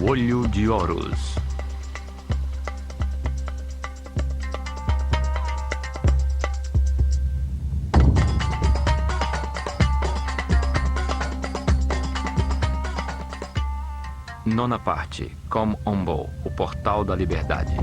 O Olho de Horus. Nona parte. Kom Ombo, o Portal da Liberdade.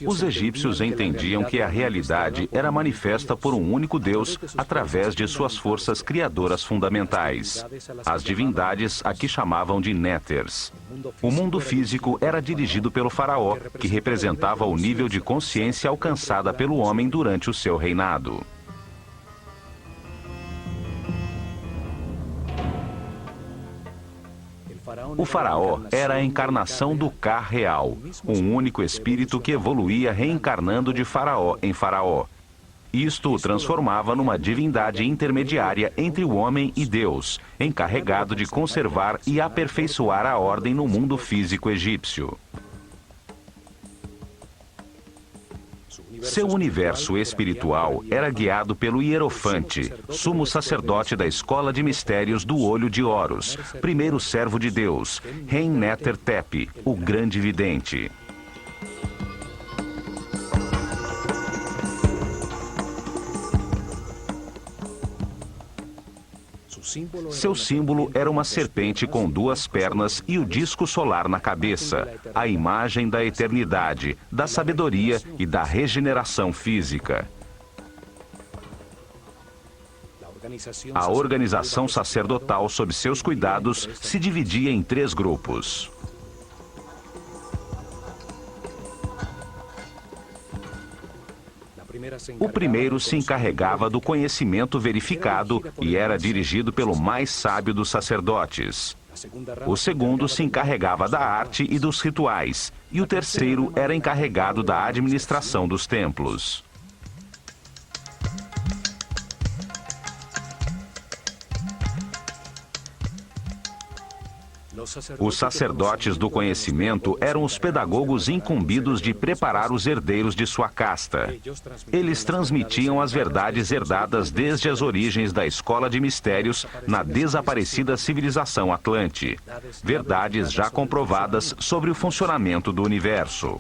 Os egípcios entendiam que a realidade era manifesta por um único Deus através de suas forças criadoras fundamentais. As divindades aqui chamavam de Néters. O mundo físico era dirigido pelo faraó, que representava o nível de consciência alcançada pelo homem durante o seu reinado. O faraó era a encarnação do Ka real, um único espírito que evoluía reencarnando de faraó em faraó. Isto o transformava numa divindade intermediária entre o homem e Deus, encarregado de conservar e aperfeiçoar a ordem no mundo físico egípcio. Seu universo espiritual era guiado pelo Hierofante, sumo sacerdote da escola de mistérios do Olho de Horus, primeiro servo de Deus, Hen-Neter-Tep, o grande vidente. Seu símbolo era uma serpente com duas pernas e o disco solar na cabeça, a imagem da eternidade, da sabedoria e da regeneração física. A organização sacerdotal sob seus cuidados se dividia em 3 grupos. O primeiro se encarregava do conhecimento verificado e era dirigido pelo mais sábio dos sacerdotes. O segundo se encarregava da arte e dos rituais, e o terceiro era encarregado da administração dos templos. Os sacerdotes do conhecimento eram os pedagogos incumbidos de preparar os herdeiros de sua casta. Eles transmitiam as verdades herdadas desde as origens da escola de mistérios na desaparecida civilização Atlante. Verdades já comprovadas sobre o funcionamento do universo.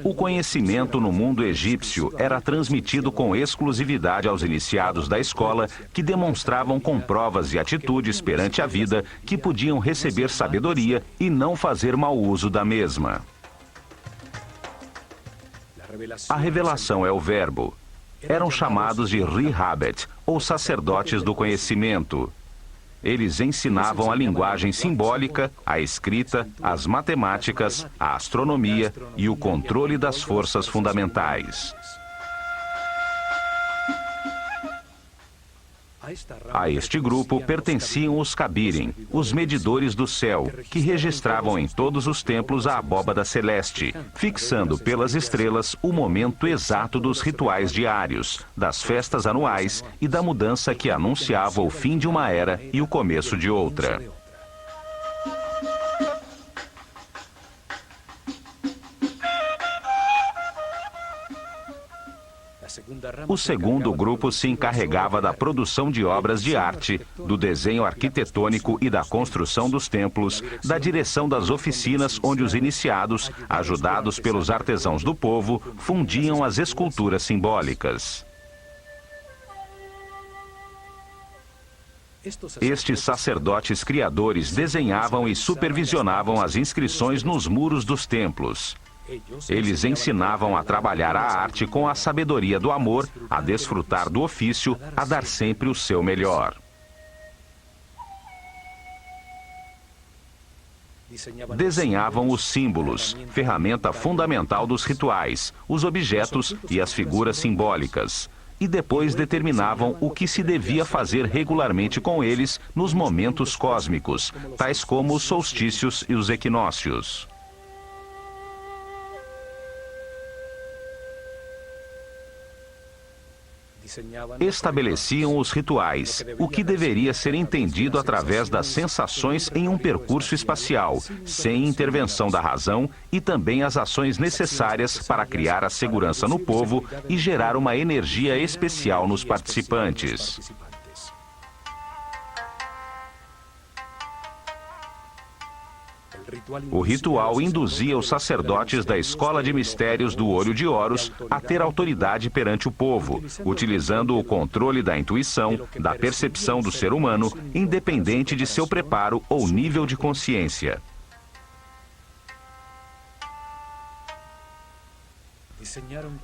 O conhecimento no mundo egípcio era transmitido com exclusividade aos iniciados da escola, que demonstravam com provas e atitudes perante a vida que podiam receber sabedoria e não fazer mau uso da mesma. A revelação é o verbo. Eram chamados de Ri-Habet, ou sacerdotes do conhecimento. Eles ensinavam a linguagem simbólica, a escrita, as matemáticas, a astronomia e o controle das forças fundamentais. A este grupo pertenciam os Kabirim, os medidores do céu, que registravam em todos os templos a abóbada celeste, fixando pelas estrelas o momento exato dos rituais diários, das festas anuais e da mudança que anunciava o fim de uma era e o começo de outra. O segundo grupo se encarregava da produção de obras de arte, do desenho arquitetônico e da construção dos templos, da direção das oficinas onde os iniciados, ajudados pelos artesãos do povo, fundiam as esculturas simbólicas. Estes sacerdotes criadores desenhavam e supervisionavam as inscrições nos muros dos templos. Eles ensinavam a trabalhar a arte com a sabedoria do amor, a desfrutar do ofício, a dar sempre o seu melhor. Desenhavam os símbolos, ferramenta fundamental dos rituais, os objetos e as figuras simbólicas. E depois determinavam o que se devia fazer regularmente com eles nos momentos cósmicos, tais como os solstícios e os equinócios. Estabeleciam os rituais, o que deveria ser entendido através das sensações em um percurso espacial, sem intervenção da razão, e também as ações necessárias para criar a segurança no povo e gerar uma energia especial nos participantes. O ritual induzia os sacerdotes da escola de mistérios do Olho de Horus a ter autoridade perante o povo, utilizando o controle da intuição, da percepção do ser humano, independente de seu preparo ou nível de consciência.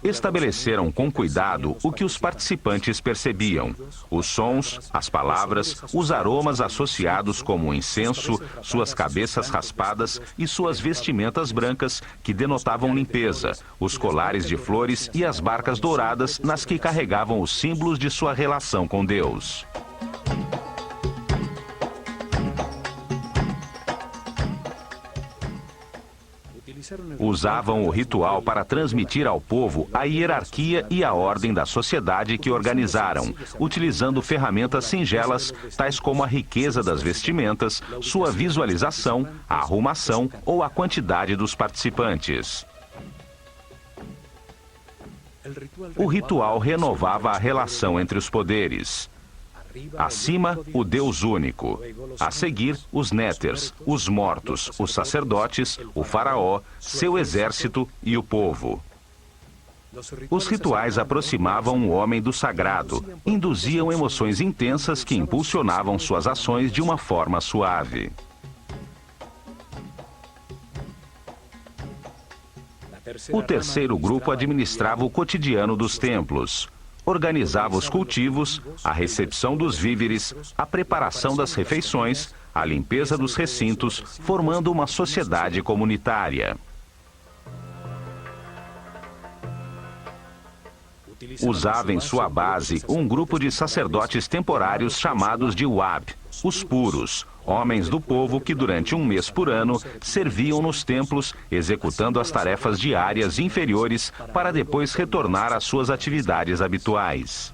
Estabeleceram com cuidado o que os participantes percebiam: os sons, as palavras, os aromas associados como o incenso, suas cabeças raspadas e suas vestimentas brancas que denotavam limpeza, os colares de flores e as barcas douradas nas que carregavam os símbolos de sua relação com Deus. Usavam o ritual para transmitir ao povo a hierarquia e a ordem da sociedade que organizaram, utilizando ferramentas singelas, tais como a riqueza das vestimentas, sua visualização, a arrumação ou a quantidade dos participantes. O ritual renovava a relação entre os poderes. Acima, o Deus único. A seguir, os néters, os mortos, os sacerdotes, o faraó, seu exército e o povo. Os rituais aproximavam o homem do sagrado, induziam emoções intensas que impulsionavam suas ações de uma forma suave. O terceiro grupo administrava o cotidiano dos templos. Organizava os cultivos, a recepção dos víveres, a preparação das refeições, a limpeza dos recintos, formando uma sociedade comunitária. Usava em sua base um grupo de sacerdotes temporários chamados de Wab, os puros, homens do povo que durante um mês por ano serviam nos templos, executando as tarefas diárias inferiores para depois retornar às suas atividades habituais.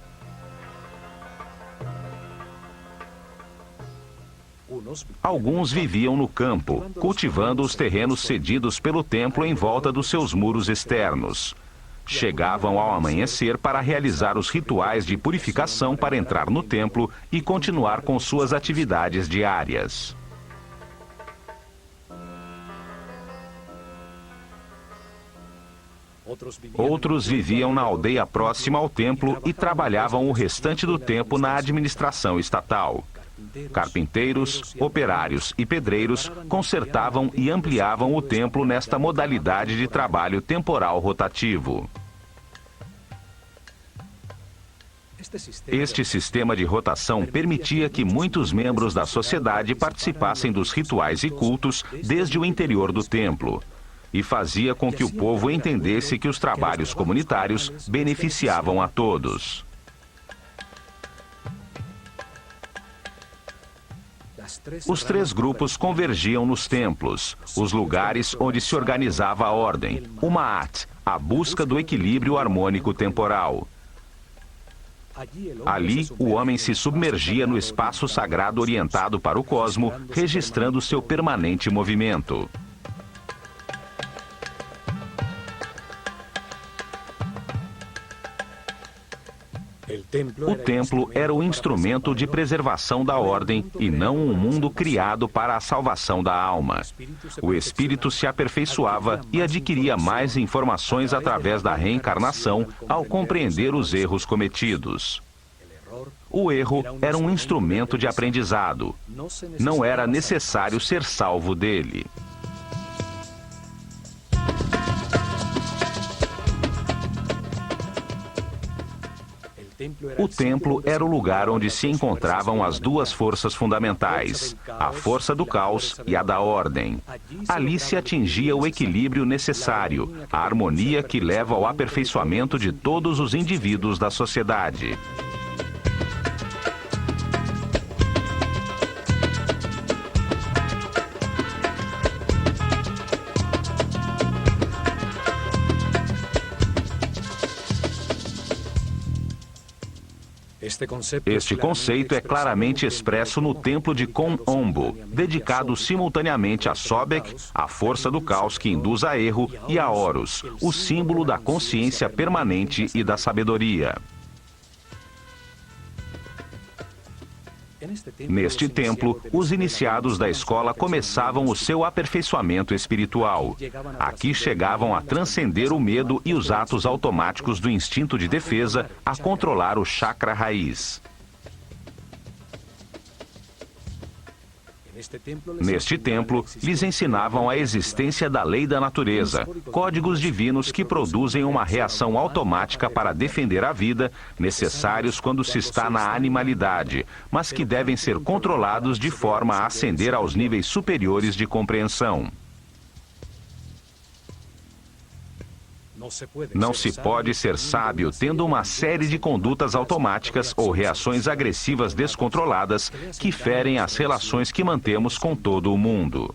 Alguns viviam no campo, cultivando os terrenos cedidos pelo templo em volta dos seus muros externos. Chegavam ao amanhecer para realizar os rituais de purificação para entrar no templo e continuar com suas atividades diárias. Outros viviam na aldeia próxima ao templo e trabalhavam o restante do tempo na administração estatal. Carpinteiros, operários e pedreiros consertavam e ampliavam o templo nesta modalidade de trabalho temporal rotativo. Este sistema de rotação permitia que muitos membros da sociedade participassem dos rituais e cultos desde o interior do templo, e fazia com que o povo entendesse que os trabalhos comunitários beneficiavam a todos. Os três grupos convergiam nos templos, os lugares onde se organizava a ordem, o Ma'at, a busca do equilíbrio harmônico temporal. Ali, o homem se submergia no espaço sagrado orientado para o cosmo, registrando seu permanente movimento. O templo era o instrumento de preservação da ordem e não um mundo criado para a salvação da alma. O espírito se aperfeiçoava e adquiria mais informações através da reencarnação ao compreender os erros cometidos. O erro era um instrumento de aprendizado. Não era necessário ser salvo dele. O templo era o lugar onde se encontravam as duas forças fundamentais, a força do caos e a da ordem. Ali se atingia o equilíbrio necessário, a harmonia que leva ao aperfeiçoamento de todos os indivíduos da sociedade. Este conceito é claramente expresso no Templo de Kom Ombo, dedicado simultaneamente a Sobek, a força do caos que induz a erro, e a Horus, o símbolo da consciência permanente e da sabedoria. Neste templo, os iniciados da escola começavam o seu aperfeiçoamento espiritual. Aqui chegavam a transcender o medo e os atos automáticos do instinto de defesa a controlar o chakra raiz. Neste templo, lhes ensinavam a existência da lei da natureza, códigos divinos que produzem uma reação automática para defender a vida, necessários quando se está na animalidade, mas que devem ser controlados de forma a ascender aos níveis superiores de compreensão. Não se pode ser sábio tendo uma série de condutas automáticas ou reações agressivas descontroladas que ferem as relações que mantemos com todo o mundo.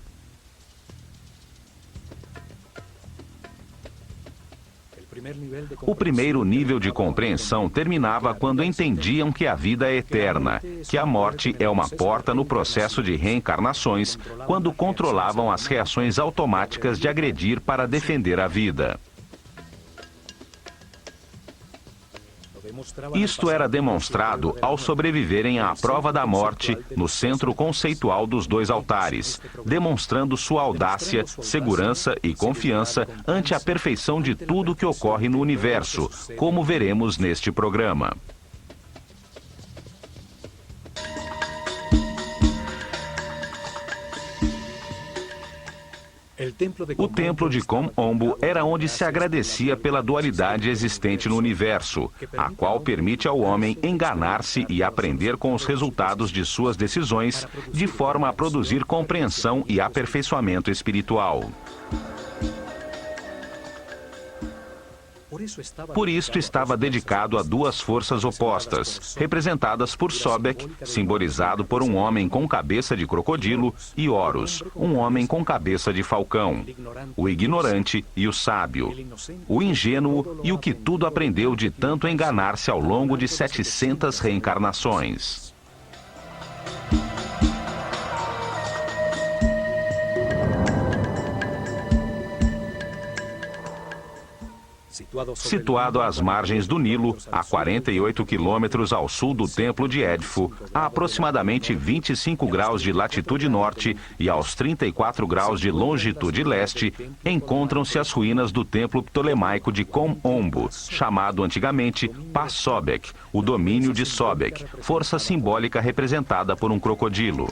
O primeiro nível de compreensão terminava quando entendiam que a vida é eterna, que a morte é uma porta no processo de reencarnações, quando controlavam as reações automáticas de agredir para defender a vida. Isto era demonstrado ao sobreviverem à prova da morte no centro conceitual dos dois altares, demonstrando sua audácia, segurança e confiança ante a perfeição de tudo que ocorre no universo, como veremos neste programa. O templo de Kom Ombo era onde se agradecia pela dualidade existente no universo, a qual permite ao homem enganar-se e aprender com os resultados de suas decisões, de forma a produzir compreensão e aperfeiçoamento espiritual. Por isto estava dedicado a duas forças opostas, representadas por Sobek, simbolizado por um homem com cabeça de crocodilo, e Horus, um homem com cabeça de falcão, o ignorante e o sábio, o ingênuo e o que tudo aprendeu de tanto enganar-se ao longo de 700 reencarnações. Situado às margens do Nilo, a 48 quilômetros ao sul do templo de Edfu, a aproximadamente 25 graus de latitude norte e aos 34 graus de longitude leste, encontram-se as ruínas do templo ptolemaico de Kom Ombo, chamado antigamente Pa-Sobek, o domínio de Sobek, força simbólica representada por um crocodilo.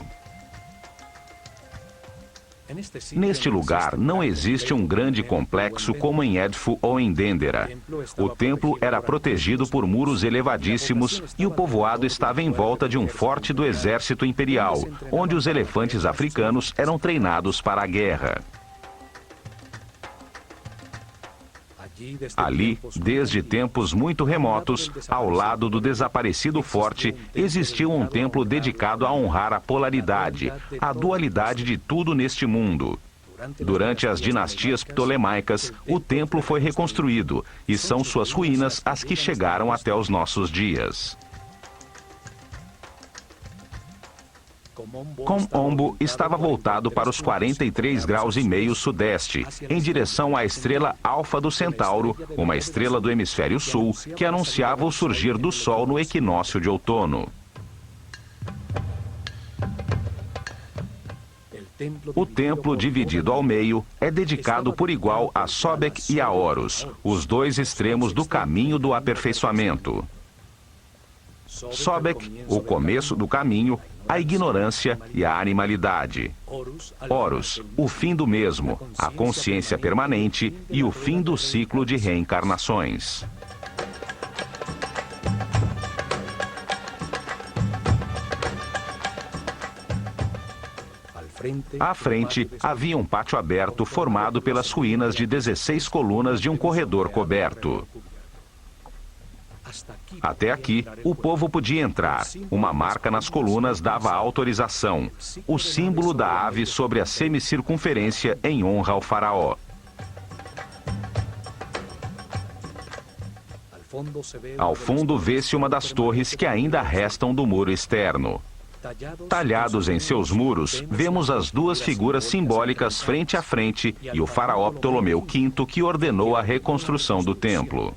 Neste lugar não existe um grande complexo como em Edfu ou em Dendera. O templo era protegido por muros elevadíssimos e o povoado estava em volta de um forte do exército imperial, onde os elefantes africanos eram treinados para a guerra. Ali, desde tempos muito remotos, ao lado do desaparecido forte, existiu um templo dedicado a honrar a polaridade, a dualidade de tudo neste mundo. Durante as dinastias ptolemaicas, o templo foi reconstruído, e são suas ruínas as que chegaram até os nossos dias. Kom Ombo estava voltado para os 43 graus e meio sudeste, em direção à estrela Alfa do Centauro, uma estrela do hemisfério sul, que anunciava o surgir do Sol no equinócio de outono. O templo, dividido ao meio, é dedicado por igual a Sobek e a Horus, os dois extremos do caminho do aperfeiçoamento. Sobek, o começo do caminho, a ignorância e a animalidade. Horus, o fim do mesmo, a consciência permanente e o fim do ciclo de reencarnações. À frente, havia um pátio aberto formado pelas ruínas de 16 colunas de um corredor coberto. Até aqui, o povo podia entrar. Uma marca nas colunas dava autorização, o símbolo da ave sobre a semicircunferência em honra ao faraó. Ao fundo vê-se uma das torres que ainda restam do muro externo. Talhados em seus muros, vemos as duas figuras simbólicas frente a frente e o faraó Ptolomeu V que ordenou a reconstrução do templo.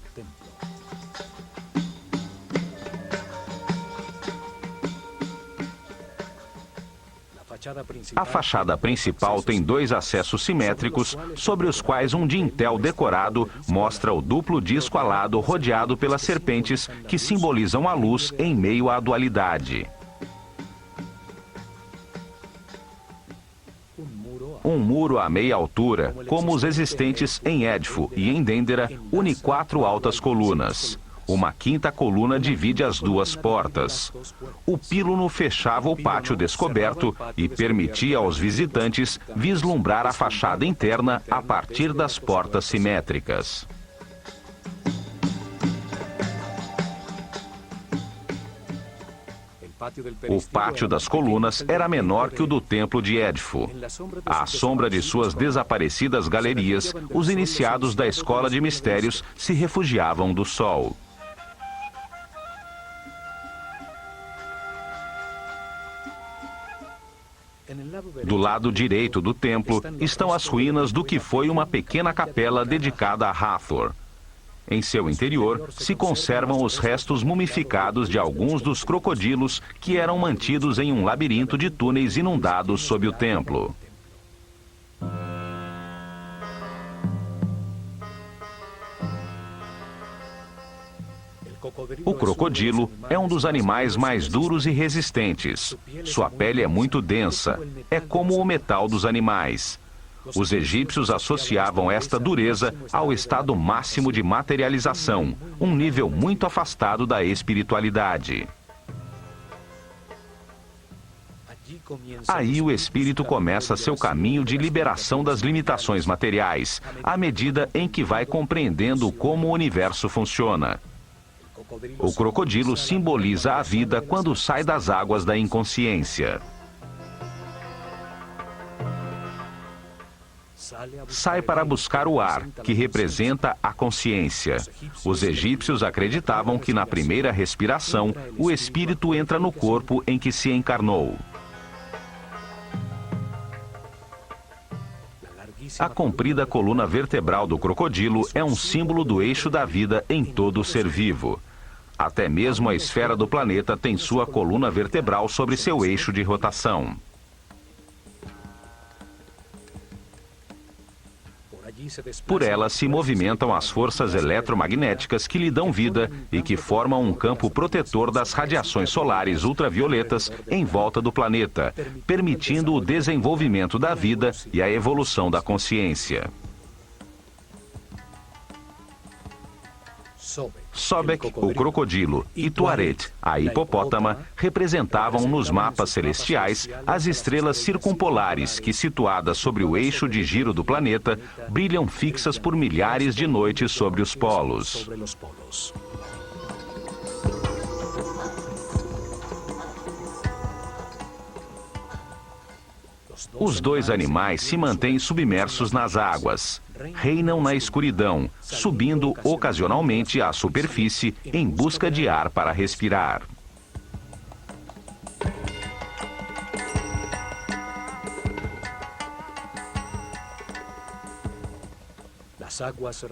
A fachada principal tem dois acessos simétricos, sobre os quais um dintel decorado mostra o duplo disco alado rodeado pelas serpentes que simbolizam a luz em meio à dualidade. Um muro a meia altura, como os existentes em Édifo e em Dendera, une 4 altas colunas. Uma quinta coluna divide as duas portas. O píluno fechava o pátio descoberto e permitia aos visitantes vislumbrar a fachada interna a partir das portas simétricas. O pátio das colunas era menor que o do templo de Édifo. À sombra de suas desaparecidas galerias, os iniciados da escola de mistérios se refugiavam do sol. Do lado direito do templo estão as ruínas do que foi uma pequena capela dedicada a Hathor. Em seu interior se conservam os restos mumificados de alguns dos crocodilos que eram mantidos em um labirinto de túneis inundados sob o templo. O crocodilo é um dos animais mais duros e resistentes. Sua pele é muito densa, é como o metal dos animais. Os egípcios associavam esta dureza ao estado máximo de materialização, um nível muito afastado da espiritualidade. Aí o espírito começa seu caminho de liberação das limitações materiais, à medida em que vai compreendendo como o universo funciona. O crocodilo simboliza a vida quando sai das águas da inconsciência. Sai para buscar o ar, que representa a consciência. Os egípcios acreditavam que na primeira respiração, o espírito entra no corpo em que se encarnou. A comprida coluna vertebral do crocodilo é um símbolo do eixo da vida em todo ser vivo. Até mesmo a esfera do planeta tem sua coluna vertebral sobre seu eixo de rotação. Por ela se movimentam as forças eletromagnéticas que lhe dão vida e que formam um campo protetor das radiações solares ultravioletas em volta do planeta, permitindo o desenvolvimento da vida e a evolução da consciência. Sobek, o crocodilo, e Tuaret, a hipopótama, representavam nos mapas celestiais as estrelas circumpolares que, situadas sobre o eixo de giro do planeta, brilham fixas por milhares de noites sobre os polos. Os dois animais se mantêm submersos nas águas. Reinam na escuridão, subindo ocasionalmente à superfície em busca de ar para respirar.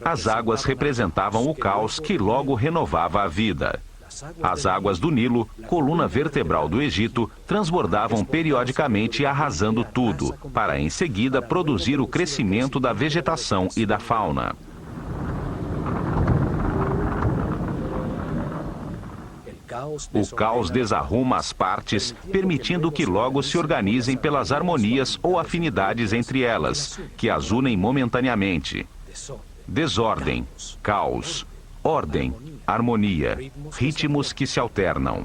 As águas representavam o caos que logo renovava a vida. As águas do Nilo, coluna vertebral do Egito, transbordavam periodicamente arrasando tudo, para em seguida produzir o crescimento da vegetação e da fauna. O caos desarruma as partes, permitindo que logo se organizem pelas harmonias ou afinidades entre elas, que as unem momentaneamente. Desordem, caos, ordem, harmonia, ritmos que se alternam.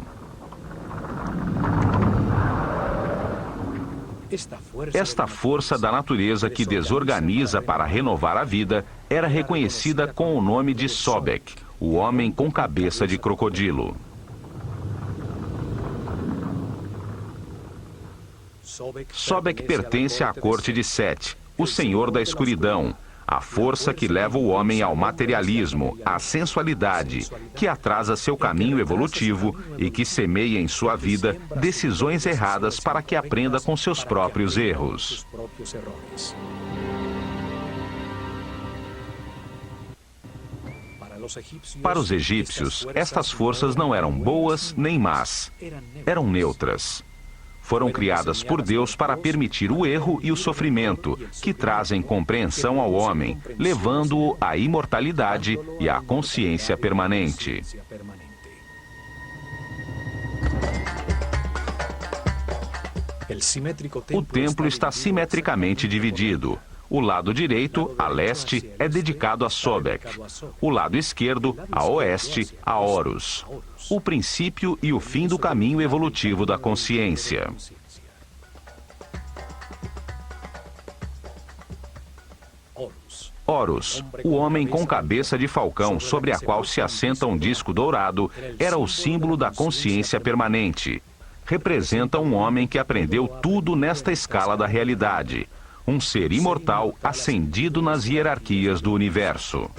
Esta força da natureza que desorganiza para renovar a vida era reconhecida com o nome de Sobek, o homem com cabeça de crocodilo. Sobek pertence à corte de Set, o senhor da escuridão, a força que leva o homem ao materialismo, à sensualidade, que atrasa seu caminho evolutivo e que semeia em sua vida decisões erradas para que aprenda com seus próprios erros. Para os egípcios, estas forças não eram boas nem más, eram neutras. Foram criadas por Deus para permitir o erro e o sofrimento, que trazem compreensão ao homem, levando-o à imortalidade e à consciência permanente. O templo está simetricamente dividido. O lado direito, a leste, é dedicado a Sobek. O lado esquerdo, a oeste, a Horus. O princípio e o fim do caminho evolutivo da consciência. Horus, o homem com cabeça de falcão sobre a qual se assenta um disco dourado, era o símbolo da consciência permanente. Representa um homem que aprendeu tudo nesta escala da realidade. Um ser imortal ascendido nas hierarquias do universo.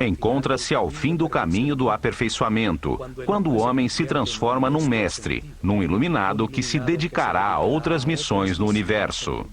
Encontra-se ao fim do caminho do aperfeiçoamento, quando o homem se transforma num mestre, num iluminado que se dedicará a outras missões no universo.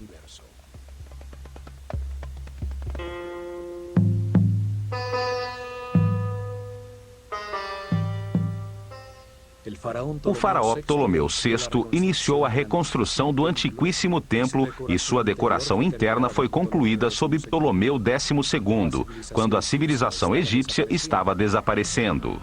O faraó Ptolomeu VI iniciou a reconstrução do antiquíssimo templo e sua decoração interna foi concluída sob Ptolomeu XII, quando a civilização egípcia estava desaparecendo.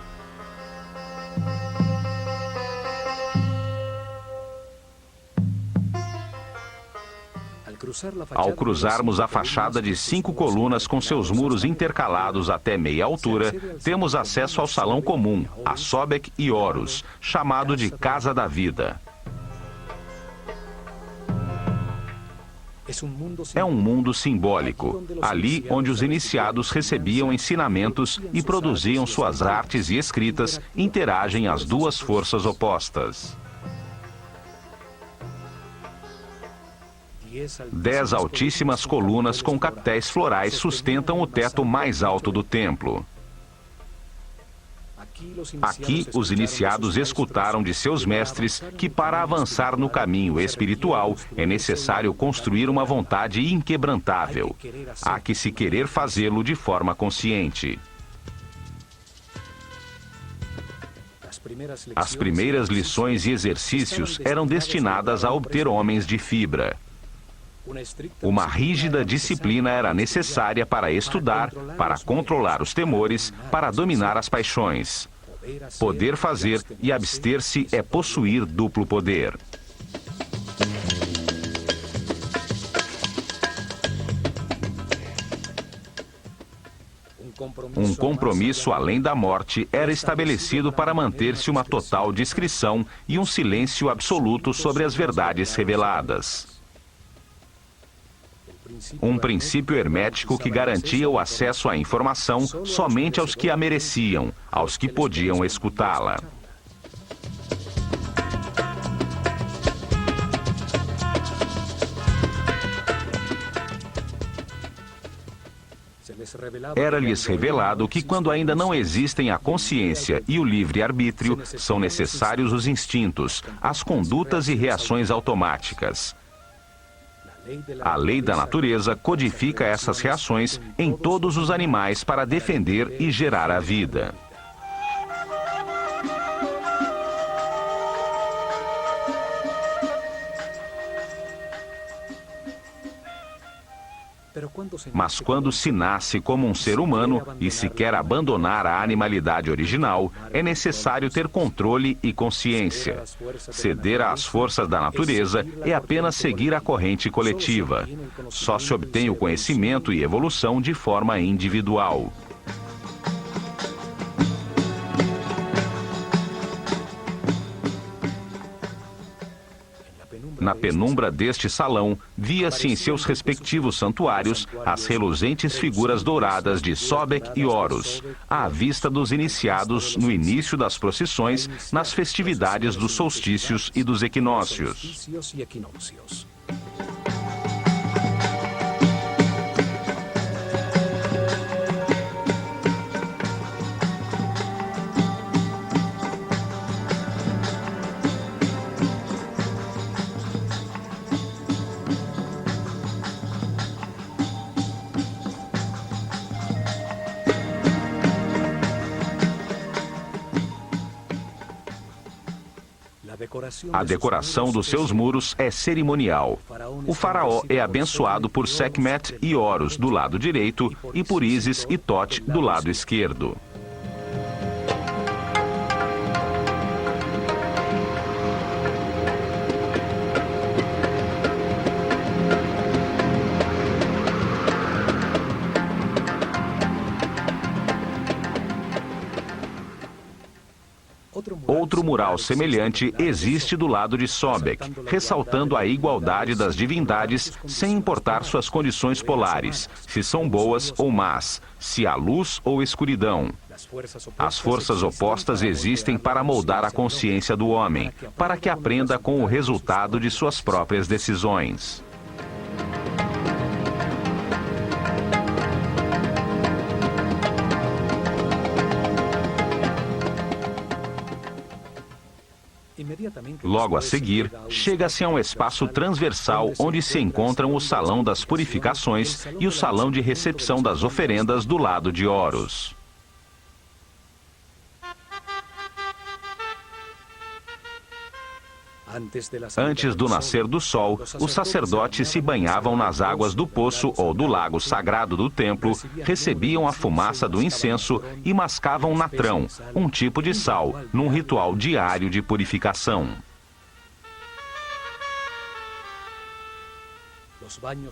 Ao cruzarmos a fachada de 5 colunas com seus muros intercalados até meia altura, temos acesso ao salão comum, a Sobek e Horus, chamado de Casa da Vida. É um mundo simbólico, ali onde os iniciados recebiam ensinamentos e produziam suas artes e escritas, interagem as duas forças opostas. 10 altíssimas colunas com capitéis florais sustentam o teto mais alto do templo. Aqui, os iniciados escutaram de seus mestres que para avançar no caminho espiritual é necessário construir uma vontade inquebrantável. Há que se querer fazê-lo de forma consciente. As primeiras lições e exercícios eram destinadas a obter homens de fibra. Uma rígida disciplina era necessária para estudar, para controlar os temores, para dominar as paixões. Poder fazer e abster-se é possuir duplo poder. Um compromisso além da morte era estabelecido para manter-se uma total discrição e um silêncio absoluto sobre as verdades reveladas. Um princípio hermético que garantia o acesso à informação somente aos que a mereciam, aos que podiam escutá-la. Era-lhes revelado que quando ainda não existem a consciência e o livre-arbítrio, são necessários os instintos, as condutas e reações automáticas. A lei da natureza codifica essas reações em todos os animais para defender e gerar a vida. Mas quando se nasce como um ser humano e se quer abandonar a animalidade original, é necessário ter controle e consciência. Ceder às forças da natureza é apenas seguir a corrente coletiva. Só se obtém o conhecimento e evolução de forma individual. Na penumbra deste salão, via-se em seus respectivos santuários as reluzentes figuras douradas de Sobek e Horus, à vista dos iniciados no início das procissões nas festividades dos solstícios e dos equinócios. A decoração dos seus muros é cerimonial. O faraó é abençoado por Sekhmet e Horus do lado direito e por Ísis e Tote do lado esquerdo. Outro mural semelhante existe do lado de Sobek, ressaltando a igualdade das divindades sem importar suas condições polares, se são boas ou más, se há luz ou escuridão. As forças opostas existem para moldar a consciência do homem, para que aprenda com o resultado de suas próprias decisões. Logo a seguir, chega-se a um espaço transversal onde se encontram o Salão das Purificações e o Salão de Recepção das Oferendas do lado de Horus. Antes do nascer do sol, os sacerdotes se banhavam nas águas do poço ou do lago sagrado do templo, recebiam a fumaça do incenso e mascavam natrão, um tipo de sal, num ritual diário de purificação.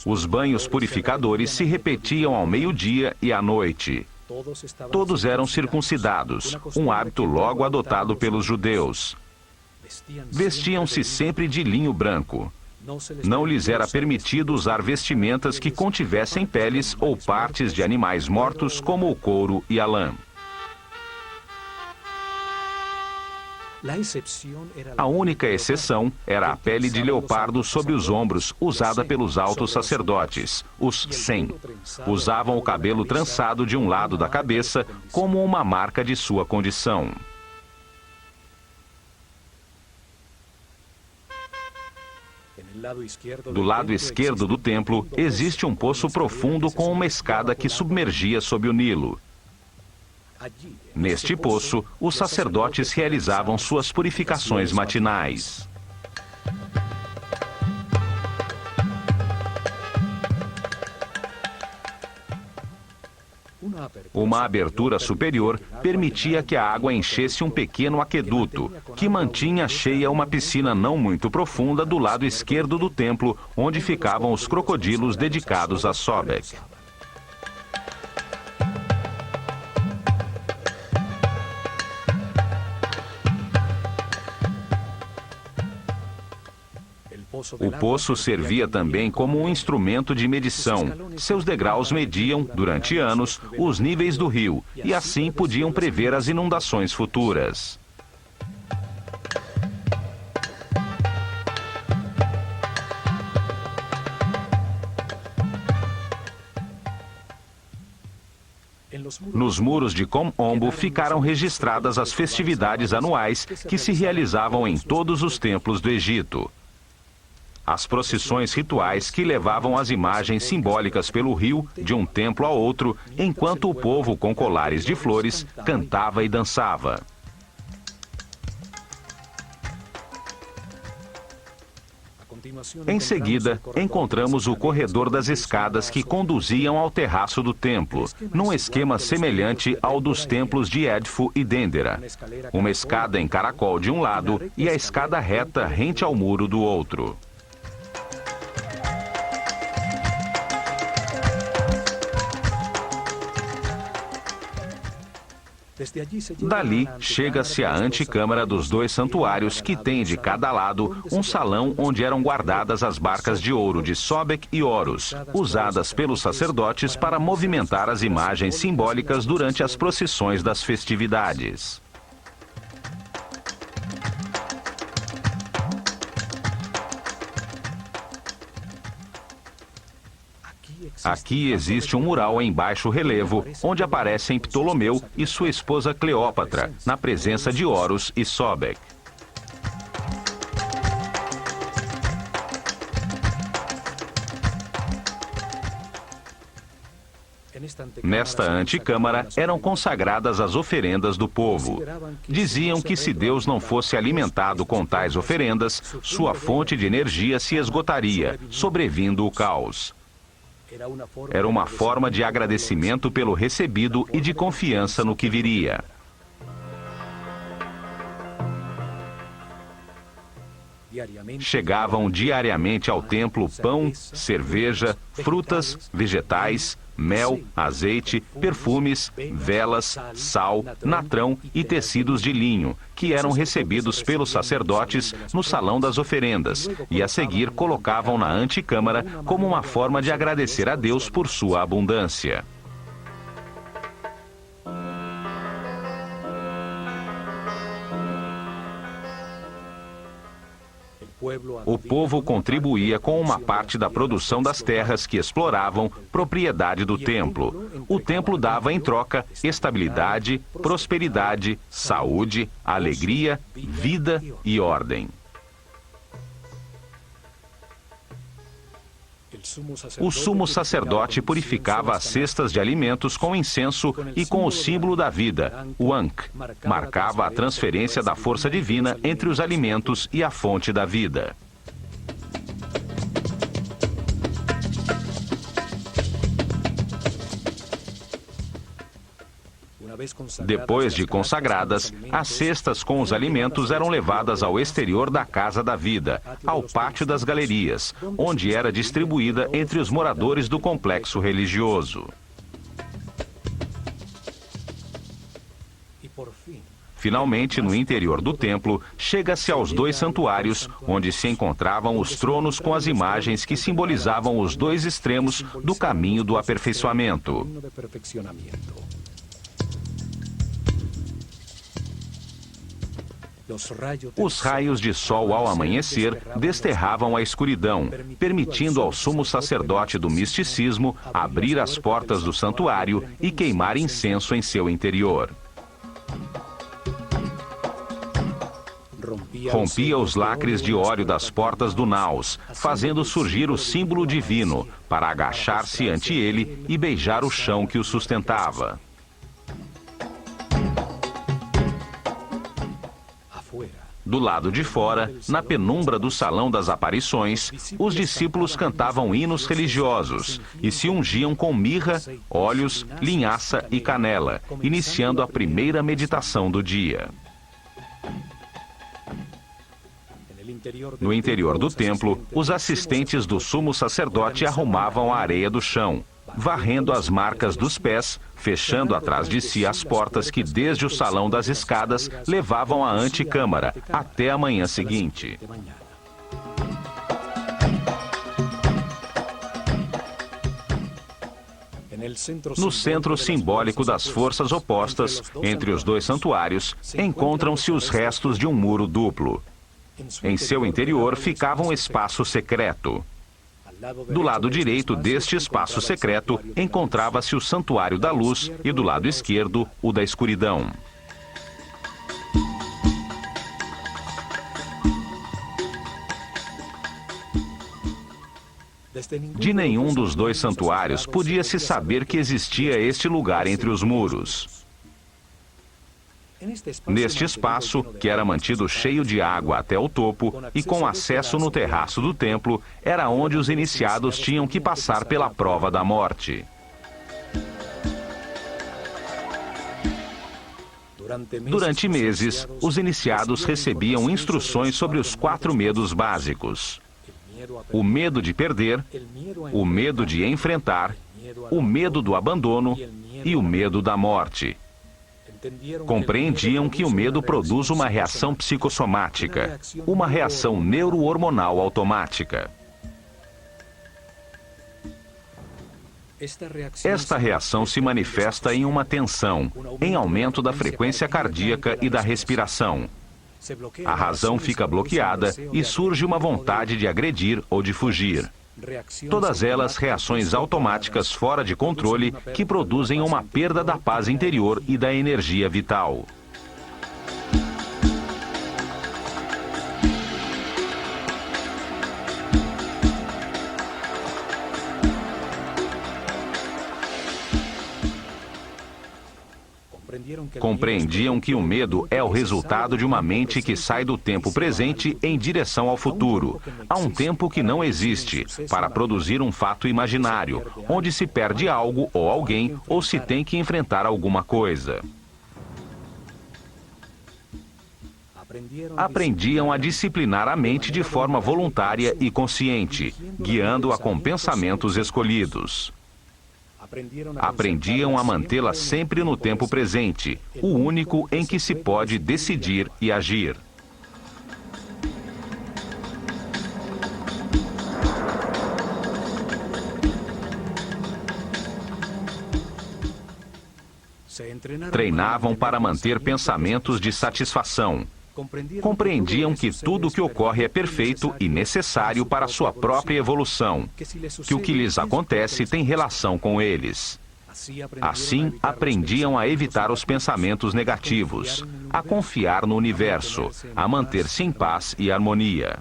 Os banhos purificadores se repetiam ao meio-dia e à noite. Todos eram circuncidados, um hábito logo adotado pelos judeus. Vestiam-se sempre de linho branco. Não lhes era permitido usar vestimentas que contivessem peles ou partes de animais mortos, como o couro e a lã. A única exceção era a pele de leopardo sob os ombros, usada pelos altos sacerdotes, os Sem. Usavam o cabelo trançado de um lado da cabeça, como uma marca de sua condição. Do lado esquerdo do templo, existe um poço profundo com uma escada que submergia sob o Nilo. Neste poço, os sacerdotes realizavam suas purificações matinais. Uma abertura superior permitia que a água enchesse um pequeno aqueduto, que mantinha cheia uma piscina não muito profunda do lado esquerdo do templo, onde ficavam os crocodilos dedicados a Sobek. O poço servia também como um instrumento de medição. Seus degraus mediam, durante anos, os níveis do rio e assim podiam prever as inundações futuras. Nos muros de Kom Ombo ficaram registradas as festividades anuais que se realizavam em todos os templos do Egito. As procissões rituais que levavam as imagens simbólicas pelo rio, de um templo a outro, enquanto o povo com colares de flores cantava e dançava. Em seguida, encontramos o corredor das escadas que conduziam ao terraço do templo, num esquema semelhante ao dos templos de Edfu e Dendera. Uma escada em caracol de um lado e a escada reta rente ao muro do outro. Dali, chega-se à antecâmara dos dois santuários, que tem de cada lado um salão onde eram guardadas as barcas de ouro de Sobek e Horus, usadas pelos sacerdotes para movimentar as imagens simbólicas durante as procissões das festividades. Aqui existe um mural em baixo relevo, onde aparecem Ptolomeu e sua esposa Cleópatra, na presença de Horus e Sobek. Nesta antecâmara eram consagradas as oferendas do povo. Diziam que se Deus não fosse alimentado com tais oferendas, sua fonte de energia se esgotaria, sobrevindo o caos. Era uma forma de agradecimento pelo recebido e de confiança no que viria. Chegavam diariamente ao templo pão, cerveja, frutas, vegetais, mel, azeite, perfumes, velas, sal, natrão e tecidos de linho, que eram recebidos pelos sacerdotes no salão das oferendas, e a seguir colocavam na antecâmara como uma forma de agradecer a Deus por sua abundância. O povo contribuía com uma parte da produção das terras que exploravam, propriedade do templo. O templo dava em troca estabilidade, prosperidade, saúde, alegria, vida e ordem. O sumo sacerdote purificava as cestas de alimentos com incenso e com o símbolo da vida, o Ankh. Marcava a transferência da força divina entre os alimentos e a fonte da vida. Depois de consagradas, as cestas com os alimentos eram levadas ao exterior da Casa da Vida, ao Pátio das Galerias, onde era distribuída entre os moradores do complexo religioso. Finalmente, no interior do templo, chega-se aos dois santuários, onde se encontravam os tronos com as imagens que simbolizavam os dois extremos do caminho do aperfeiçoamento. Os raios de sol ao amanhecer desterravam a escuridão, permitindo ao sumo sacerdote do misticismo abrir as portas do santuário e queimar incenso em seu interior. Rompia os lacres de óleo das portas do naos, fazendo surgir o símbolo divino, para agachar-se ante ele e beijar o chão que o sustentava. Do lado de fora, na penumbra do Salão das Aparições, os discípulos cantavam hinos religiosos e se ungiam com mirra, óleos, linhaça e canela, iniciando a primeira meditação do dia. No interior do templo, os assistentes do sumo sacerdote arrumavam a areia do chão, varrendo as marcas dos pés, fechando atrás de si as portas que desde o salão das escadas levavam à antecâmara, até a manhã seguinte. No centro simbólico das forças opostas, entre os dois santuários, encontram-se os restos de um muro duplo. Em seu interior ficava um espaço secreto. Do lado direito deste espaço secreto encontrava-se o Santuário da Luz e do lado esquerdo o da Escuridão. De nenhum dos dois santuários podia-se saber que existia este lugar entre os muros. Neste espaço, que era mantido cheio de água até o topo e com acesso no terraço do templo, era onde os iniciados tinham que passar pela prova da morte. Durante meses, os iniciados recebiam instruções sobre os 4 medos básicos: o medo de perder, o medo de enfrentar, o medo do abandono e o medo da morte. Compreendiam que o medo produz uma reação psicossomática, uma reação neurohormonal automática. Esta reação se manifesta em uma tensão, em aumento da frequência cardíaca e da respiração. A razão fica bloqueada e surge uma vontade de agredir ou de fugir. Todas elas reações automáticas fora de controle que produzem uma perda da paz interior e da energia vital. Compreendiam que o medo é o resultado de uma mente que sai do tempo presente em direção ao futuro, a um tempo que não existe, para produzir um fato imaginário, onde se perde algo ou alguém ou se tem que enfrentar alguma coisa. Aprendiam a disciplinar a mente de forma voluntária e consciente, guiando-a com pensamentos escolhidos. Aprendiam a mantê-la sempre no tempo presente, o único em que se pode decidir e agir. Treinavam para manter pensamentos de satisfação. Compreendiam que tudo o que ocorre é perfeito e necessário para sua própria evolução, que o que lhes acontece tem relação com eles. Assim, aprendiam a evitar os pensamentos negativos, a confiar no universo, a manter-se em paz e harmonia.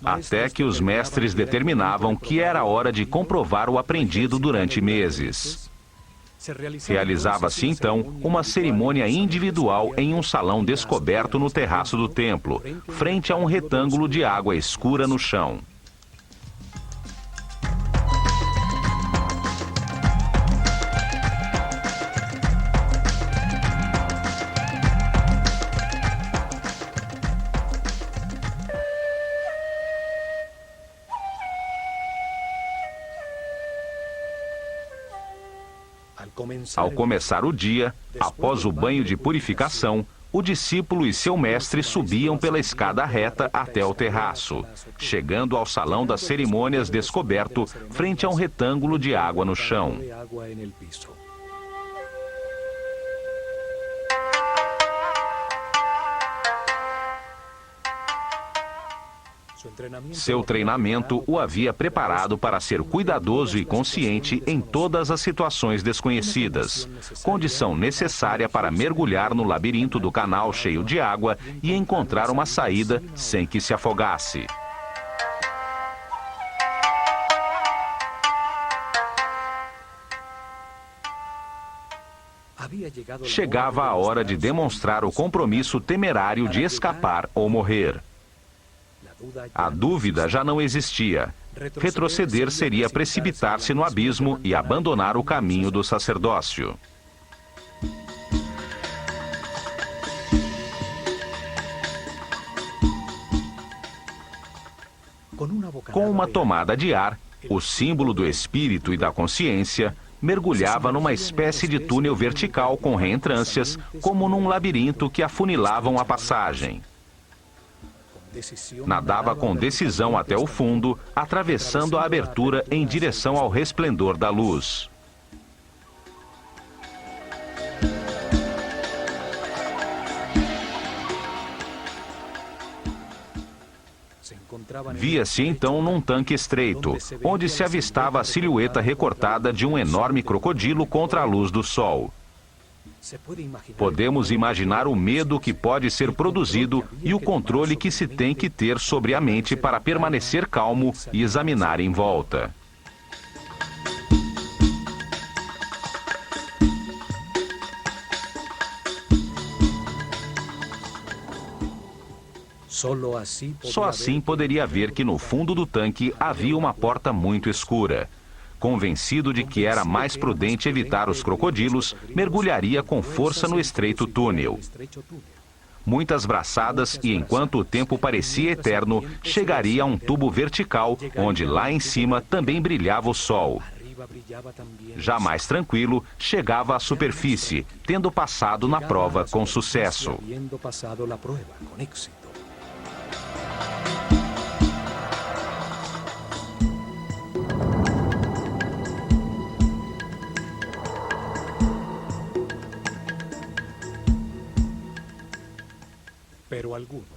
Até que os mestres determinavam que era hora de comprovar o aprendido durante meses. Realizava-se então uma cerimônia individual em um salão descoberto no terraço do templo, frente a um retângulo de água escura no chão. Ao começar o dia, após o banho de purificação, o discípulo e seu mestre subiam pela escada reta até o terraço, chegando ao salão das cerimônias descoberto frente a um retângulo de água no chão. Seu treinamento o havia preparado para ser cuidadoso e consciente em todas as situações desconhecidas, condição necessária para mergulhar no labirinto do canal cheio de água e encontrar uma saída sem que se afogasse. Chegava a hora de demonstrar o compromisso temerário de escapar ou morrer. A dúvida já não existia. Retroceder seria precipitar-se no abismo e abandonar o caminho do sacerdócio. Com uma tomada de ar, o símbolo do espírito e da consciência mergulhava numa espécie de túnel vertical com reentrâncias, como num labirinto que afunilavam a passagem. Nadava com decisão até o fundo, atravessando a abertura em direção ao resplendor da luz. Via-se então num tanque estreito, onde se avistava a silhueta recortada de um enorme crocodilo contra a luz do sol. Podemos imaginar o medo que pode ser produzido e o controle que se tem que ter sobre a mente para permanecer calmo e examinar em volta. Só assim poderia ver que no fundo do tanque havia uma porta muito escura. Convencido de que era mais prudente evitar os crocodilos, mergulharia com força no estreito túnel. muitas braçadas e, enquanto o tempo parecia eterno, chegaria a um tubo vertical, onde lá em cima também brilhava o sol. Já mais tranquilo, chegava à superfície, tendo passado na prova com sucesso.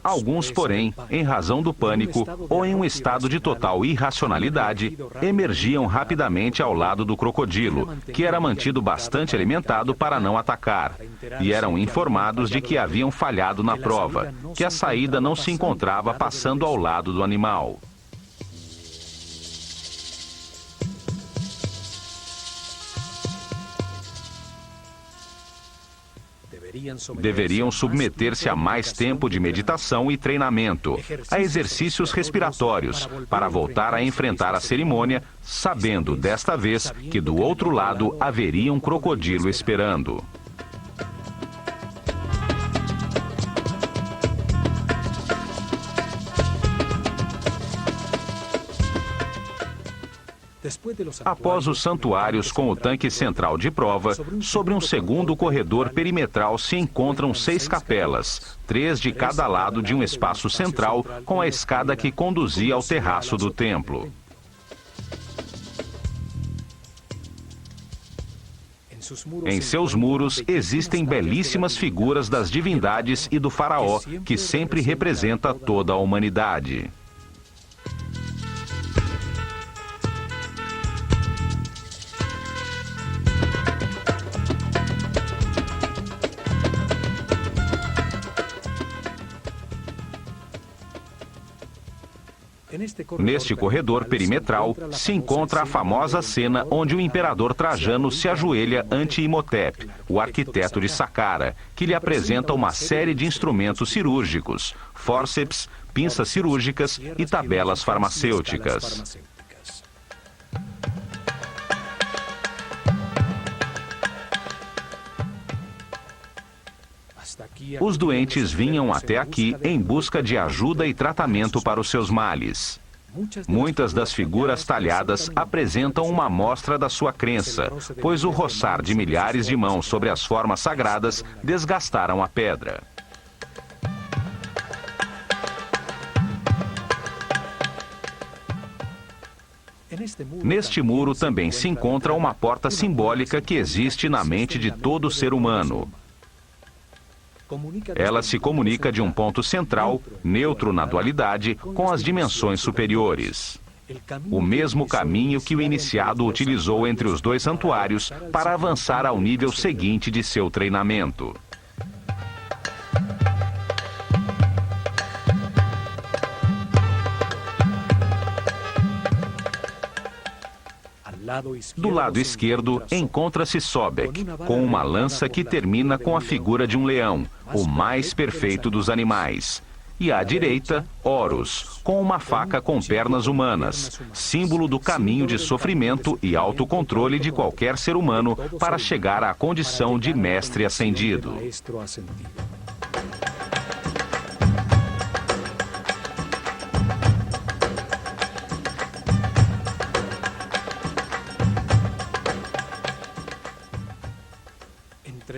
Alguns, porém, em razão do pânico ou em um estado de total irracionalidade, emergiam rapidamente ao lado do crocodilo, que era mantido bastante alimentado para não atacar, e eram informados de que haviam falhado na prova, que a saída não se encontrava passando ao lado do animal. Deveriam submeter-se a mais tempo de meditação e treinamento, a exercícios respiratórios, para voltar a enfrentar a cerimônia, sabendo desta vez que do outro lado haveria um crocodilo esperando. Após os santuários com o tanque central de prova, sobre um segundo corredor perimetral se encontram 6 capelas, 3 de cada lado de um espaço central com a escada que conduzia ao terraço do templo. Em seus muros existem belíssimas figuras das divindades e do faraó, que sempre representa toda a humanidade. Neste corredor perimetral se encontra a famosa cena onde o imperador Trajano se ajoelha ante Imhotep, o arquiteto de Saqqara, que lhe apresenta uma série de instrumentos cirúrgicos, fórceps, pinças cirúrgicas e tabelas farmacêuticas. Os doentes vinham até aqui em busca de ajuda e tratamento para os seus males. Muitas das figuras talhadas apresentam uma amostra da sua crença, pois o roçar de milhares de mãos sobre as formas sagradas desgastaram a pedra. Neste muro também se encontra uma porta simbólica que existe na mente de todo ser humano. Ela se comunica de um ponto central, neutro na dualidade, com as dimensões superiores. O mesmo caminho que o iniciado utilizou entre os 2 santuários para avançar ao nível seguinte de seu treinamento. Do lado esquerdo encontra-se Sobek, com uma lança que termina com a figura de um leão, o mais perfeito dos animais. E à direita, Horus, com uma faca com pernas humanas, símbolo do caminho de sofrimento e autocontrole de qualquer ser humano para chegar à condição de mestre ascendido.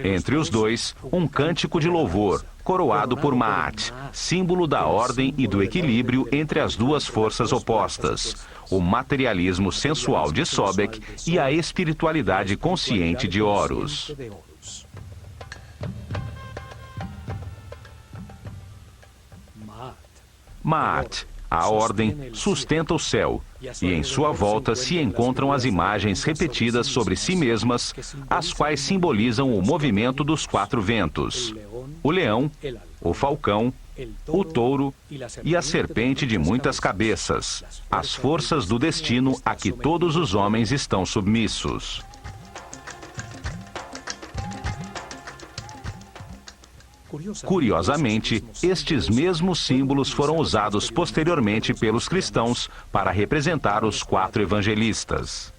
Entre os dois, um cântico de louvor, coroado por Maat, símbolo da ordem e do equilíbrio entre as duas forças opostas, o materialismo sensual de Sobek e a espiritualidade consciente de Horus. Maat, a ordem, sustenta o céu, e em sua volta se encontram as imagens repetidas sobre si mesmas, as quais simbolizam o movimento dos 4 ventos: o leão, o falcão, o touro e a serpente de muitas cabeças, as forças do destino a que todos os homens estão submissos. Curiosamente, estes mesmos símbolos foram usados posteriormente pelos cristãos para representar os 4 evangelistas.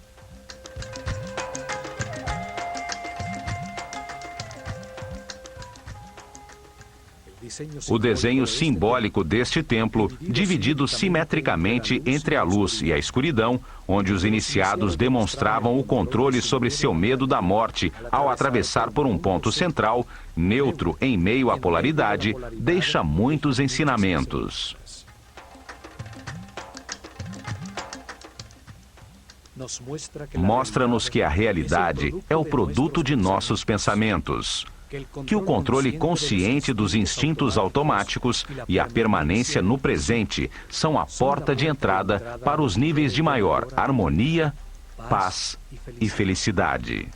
O desenho simbólico deste templo, dividido simetricamente entre a luz e a escuridão, onde os iniciados demonstravam o controle sobre seu medo da morte ao atravessar por um ponto central, neutro em meio à polaridade, deixa muitos ensinamentos. Mostra-nos que a realidade é o produto de nossos pensamentos, que o controle consciente dos instintos automáticos e a permanência no presente são a porta de entrada para os níveis de maior harmonia, paz e felicidade.